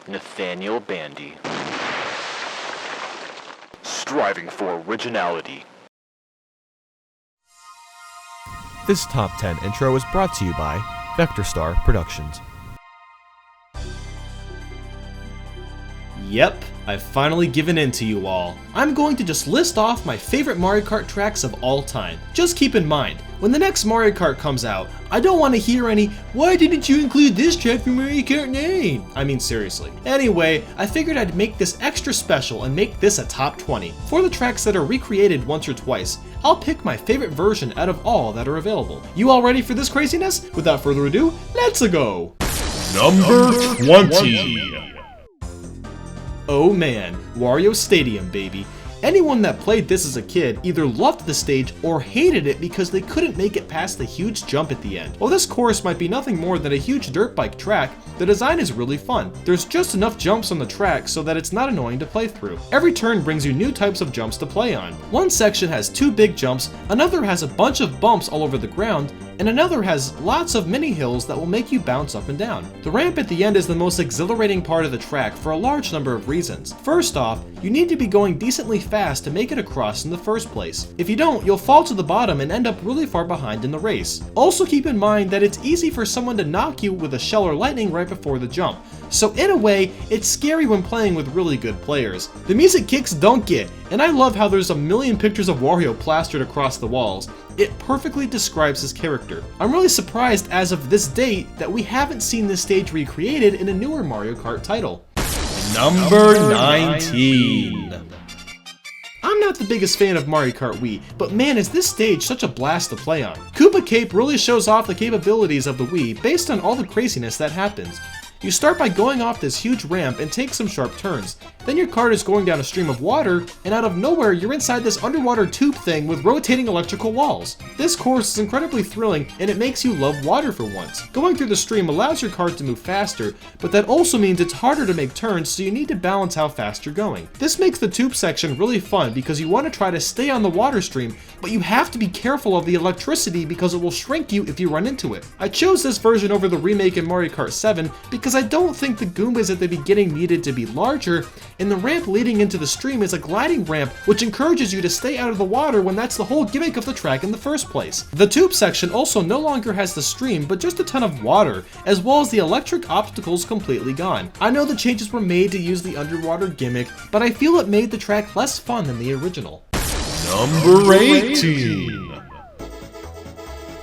Nathaniel Bandy. Striving for originality. This Top 10 intro is brought to you by VectorStar Productions. Yep, I've finally given in to you all. I'm going to just list off my favorite Mario Kart tracks of all time. Just keep in mind, when the next Mario Kart comes out, I don't want to hear any, "Why didn't you include this track from Mario Kart 9? I mean, seriously. Anyway, I figured I'd make this extra special and make this a top 20. For the tracks that are recreated once or twice, I'll pick my favorite version out of all that are available. You all ready for this craziness? Without further ado, let's go! Number 20. Oh man, Wario Stadium, baby. Anyone that played this as a kid either loved the stage or hated it because they couldn't make it past the huge jump at the end. While this course might be nothing more than a huge dirt bike track, the design is really fun. There's just enough jumps on the track so that it's not annoying to play through. Every turn brings you new types of jumps to play on. One section has 2 big jumps, another has a bunch of bumps all over the ground, and another has lots of mini hills that will make you bounce up and down. The ramp at the end is the most exhilarating part of the track for a large number of reasons. First off, you need to be going decently fast to make it across in the first place. If you don't, you'll fall to the bottom and end up really far behind in the race. Also keep in mind that it's easy for someone to knock you with a shell or lightning right before the jump. So in a way, it's scary when playing with really good players. The music kicks don't get, and I love how there's a million pictures of Wario plastered across the walls. It perfectly describes his character. I'm really surprised as of this date that we haven't seen this stage recreated in a newer Mario Kart title. Number 19. I'm not the biggest fan of Mario Kart Wii, but man is this stage such a blast to play on. Koopa Cape really shows off the capabilities of the Wii based on all the craziness that happens. You start by going off this huge ramp and take some sharp turns. Then your kart is going down a stream of water, and out of nowhere you're inside this underwater tube thing with rotating electrical walls. This course is incredibly thrilling, and it makes you love water for once. Going through the stream allows your kart to move faster, but that also means it's harder to make turns, so you need to balance how fast you're going. This makes the tube section really fun because you want to try to stay on the water stream, but you have to be careful of the electricity because it will shrink you if you run into it. I chose this version over the remake in Mario Kart 7 because I don't think the Goombas at the beginning needed to be larger, and the ramp leading into the stream is a gliding ramp which encourages you to stay out of the water when that's the whole gimmick of the track in the first place. The tube section also no longer has the stream but just a ton of water, as well as the electric obstacles completely gone. I know the changes were made to use the underwater gimmick, but I feel it made the track less fun than the original. Number 18.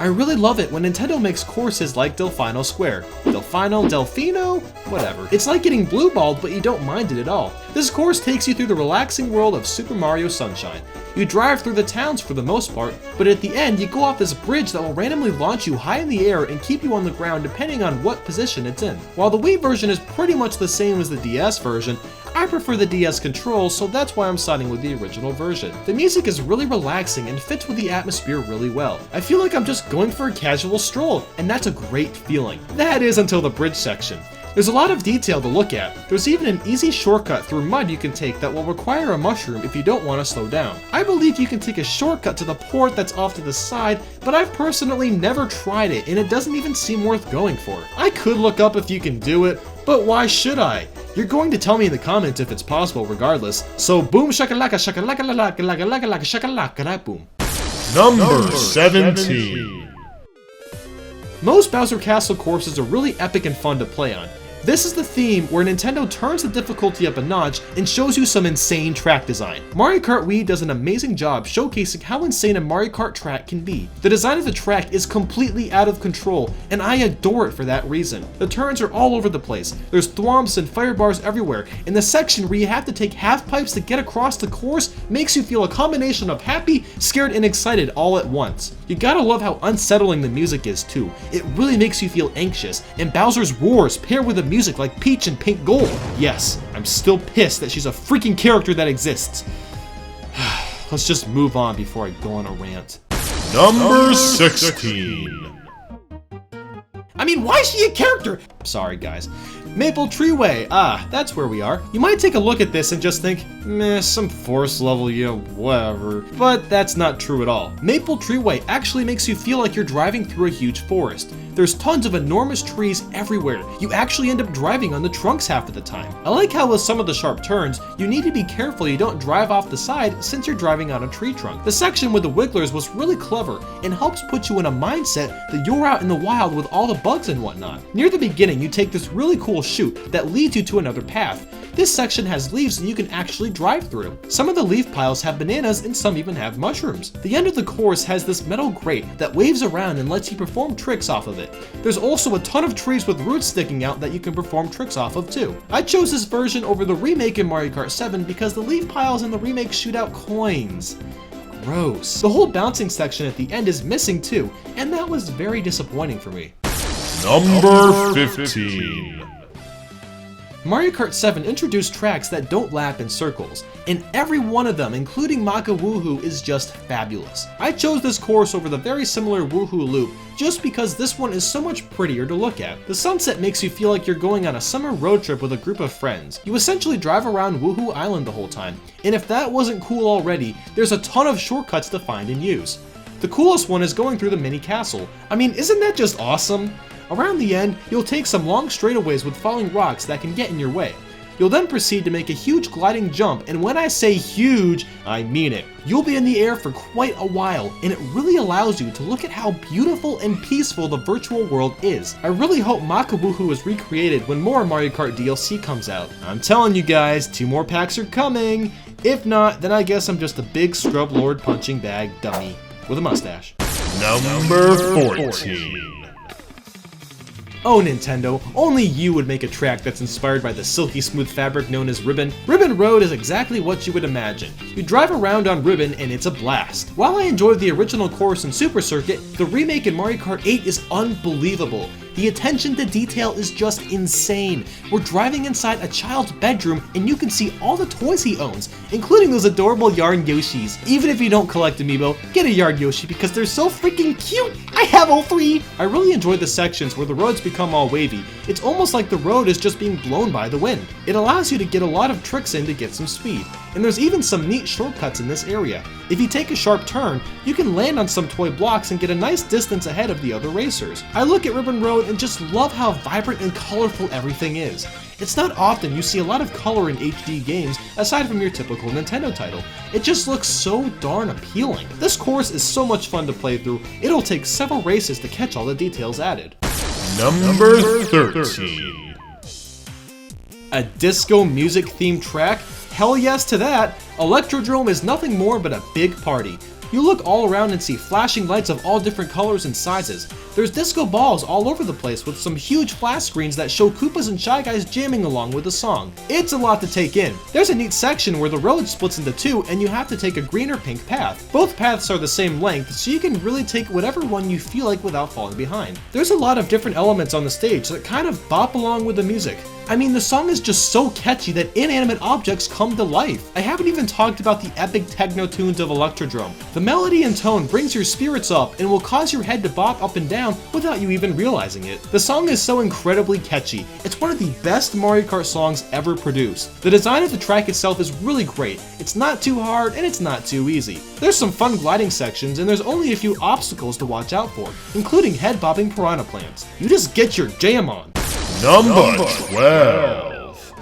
I really love it when Nintendo makes courses like Delfino Square. Delfino? Whatever. It's like getting blue-balled, but you don't mind it at all. This course takes you through the relaxing world of Super Mario Sunshine. You drive through the towns for the most part, but at the end you go off this bridge that will randomly launch you high in the air and keep you on the ground depending on what position it's in. While the Wii version is pretty much the same as the DS version, I prefer the DS controls, so that's why I'm siding with the original version. The music is really relaxing and fits with the atmosphere really well. I feel like I'm just going for a casual stroll, and that's a great feeling. That is until the bridge section. There's a lot of detail to look at. There's even an easy shortcut through mud you can take that will require a mushroom if you don't want to slow down. I believe you can take a shortcut to the port that's off to the side, but I've personally never tried it and it doesn't even seem worth going for. I could look up if you can do it, but why should I? You're going to tell me in the comments if it's possible regardless, so boom shakalaka shakalaka laka laka laka laka shakalaka da boom. Number 17. Most Bowser Castle courses are really epic and fun to play on. This is the theme where Nintendo turns the difficulty up a notch and shows you some insane track design. Mario Kart Wii does an amazing job showcasing how insane a Mario Kart track can be. The design of the track is completely out of control, and I adore it for that reason. The turns are all over the place, there's thwomps and fire bars everywhere, and the section where you have to take half pipes to get across the course makes you feel a combination of happy, scared, and excited all at once. You gotta love how unsettling the music is too. It really makes you feel anxious, and Bowser's roars pair with the music like Peach and Pink Gold. Yes, I'm still pissed that she's a freaking character that exists. Let's just move on before I go on a rant. Number 16. I mean, why is she a character? Sorry guys. Maple Treeway, that's where we are. You might take a look at this and just think, meh, some forest level, whatever. But that's not true at all. Maple Treeway actually makes you feel like you're driving through a huge forest. There's tons of enormous trees everywhere. You actually end up driving on the trunks half of the time. I like how with some of the sharp turns, you need to be careful you don't drive off the side since you're driving on a tree trunk. The section with the wigglers was really clever and helps put you in a mindset that you're out in the wild with all the bugs and whatnot. Near the beginning, you take this really cool chute that leads you to another path. This section has leaves that you can actually drive through. Some of the leaf piles have bananas and some even have mushrooms. The end of the course has this metal grate that waves around and lets you perform tricks off of it. There's also a ton of trees with roots sticking out that you can perform tricks off of too. I chose this version over the remake in Mario Kart 7 because the leaf piles in the remake shoot out coins. Gross. The whole bouncing section at the end is missing too, and that was very disappointing for me. Number 15. Mario Kart 7 introduced tracks that don't lap in circles, and every one of them, including Maka Wuhu, is just fabulous. I chose this course over the very similar Wuhu loop just because this one is so much prettier to look at. The sunset makes you feel like you're going on a summer road trip with a group of friends. You essentially drive around Wuhu Island the whole time, and if that wasn't cool already, there's a ton of shortcuts to find and use. The coolest one is going through the mini castle. I mean, isn't that just awesome? Around the end, you'll take some long straightaways with falling rocks that can get in your way. You'll then proceed to make a huge gliding jump, and when I say huge, I mean it. You'll be in the air for quite a while, and it really allows you to look at how beautiful and peaceful the virtual world is. I really hope Maka Wuhu is recreated when more Mario Kart DLC comes out. I'm telling you guys, 2 more packs are coming. If not, then I guess I'm just a big scrub lord punching bag dummy with a mustache. Number 14. Oh Nintendo, only you would make a track that's inspired by the silky smooth fabric known as Ribbon. Ribbon Road is exactly what you would imagine. You drive around on Ribbon and it's a blast. While I enjoyed the original course in Super Circuit, the remake in Mario Kart 8 is unbelievable. The attention to detail is just insane. We're driving inside a child's bedroom and you can see all the toys he owns, including those adorable yarn Yoshis. Even if you don't collect Amiibo, get a yarn Yoshi because they're so freaking cute! I have all 3! I really enjoyed the sections where the roads become all wavy. It's almost like the road is just being blown by the wind. It allows you to get a lot of tricks in to get some speed. And there's even some neat shortcuts in this area. If you take a sharp turn, you can land on some toy blocks and get a nice distance ahead of the other racers. I look at Ribbon Road and just love how vibrant and colorful everything is. It's not often you see a lot of color in HD games aside from your typical Nintendo title. It just looks so darn appealing. This course is so much fun to play through, it'll take several races to catch all the details added. Number 13. A disco music themed track? Hell yes to that! Electrodrome is nothing more but a big party. You look all around and see flashing lights of all different colors and sizes. There's disco balls all over the place with some huge flash screens that show Koopas and Shy Guys jamming along with the song. It's a lot to take in. There's a neat section where the road splits into 2 and you have to take a green or pink path. Both paths are the same length, so you can really take whatever one you feel like without falling behind. There's a lot of different elements on the stage that kind of bop along with the music. I mean, the song is just so catchy that inanimate objects come to life. I haven't even talked about the epic techno tunes of Electrodrome. The melody and tone brings your spirits up and will cause your head to bop up and down without you even realizing it. The song is so incredibly catchy. It's one of the best Mario Kart songs ever produced. The design of the track itself is really great. It's not too hard and it's not too easy. There's some fun gliding sections and there's only a few obstacles to watch out for, including head-bobbing piranha plants. You just get your jam on. Number 12.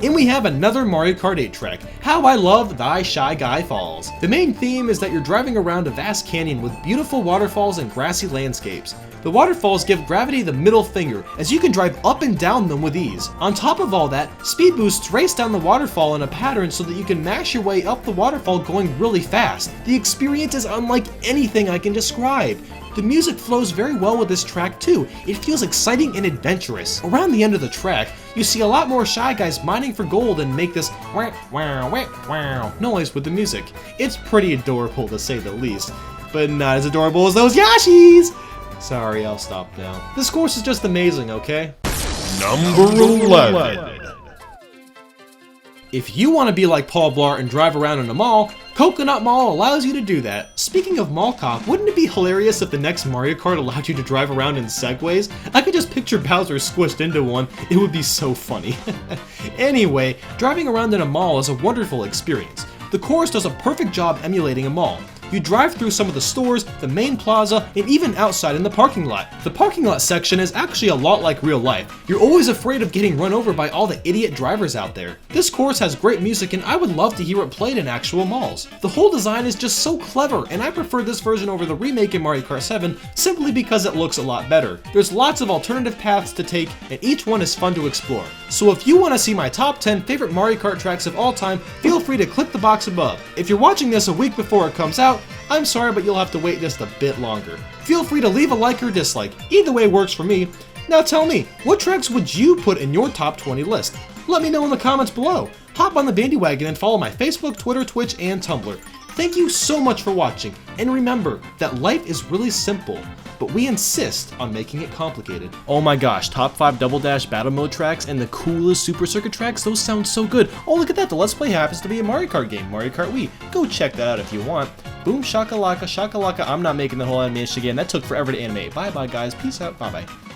And we have another Mario Kart 8 track, How I Love Thy Shy Guy Falls. The main theme is that you're driving around a vast canyon with beautiful waterfalls and grassy landscapes. The waterfalls give gravity the middle finger, as you can drive up and down them with ease. On top of all that, speed boosts race down the waterfall in a pattern so that you can mash your way up the waterfall going really fast. The experience is unlike anything I can describe. The music flows very well with this track too. It feels exciting and adventurous. Around the end of the track, you see a lot more Shy Guys mining for gold and make this wah wah wah wah noise with the music. It's pretty adorable to say the least, but not as adorable as those Yoshis! Sorry, I'll stop now. This course is just amazing, okay? Number 11. If you want to be like Paul Blart and drive around in a mall, Coconut Mall allows you to do that. Speaking of mall cop, wouldn't it be hilarious if the next Mario Kart allowed you to drive around in segways? I could just picture Bowser squished into one. It would be so funny. Anyway, driving around in a mall is a wonderful experience. The course does a perfect job emulating a mall. You drive through some of the stores, the main plaza, and even outside in the parking lot. The parking lot section is actually a lot like real life. You're always afraid of getting run over by all the idiot drivers out there. This course has great music and I would love to hear it played in actual malls. The whole design is just so clever and I prefer this version over the remake in Mario Kart 7 simply because it looks a lot better. There's lots of alternative paths to take and each one is fun to explore. So if you want to see my top 10 favorite Mario Kart tracks of all time, feel free to click the box above. If you're watching this a week before it comes out, I'm sorry, but you'll have to wait just a bit longer. Feel free to leave a like or dislike. Either way works for me. Now tell me, what tracks would you put in your top 20 list? Let me know in the comments below. Hop on the bandwagon and follow my Facebook, Twitter, Twitch, and Tumblr. Thank you so much for watching, and remember that life is really simple, but we insist on making it complicated. Oh my gosh, top 5 Double Dash Battle Mode tracks and the coolest Super Circuit tracks, those sound so good. Oh look at that, the Let's Play happens to be a Mario Kart game, Mario Kart Wii. Go check that out if you want. Boom shakalaka shakalaka, I'm not making the whole animation again, that took forever to animate. Bye bye guys, peace out, bye bye.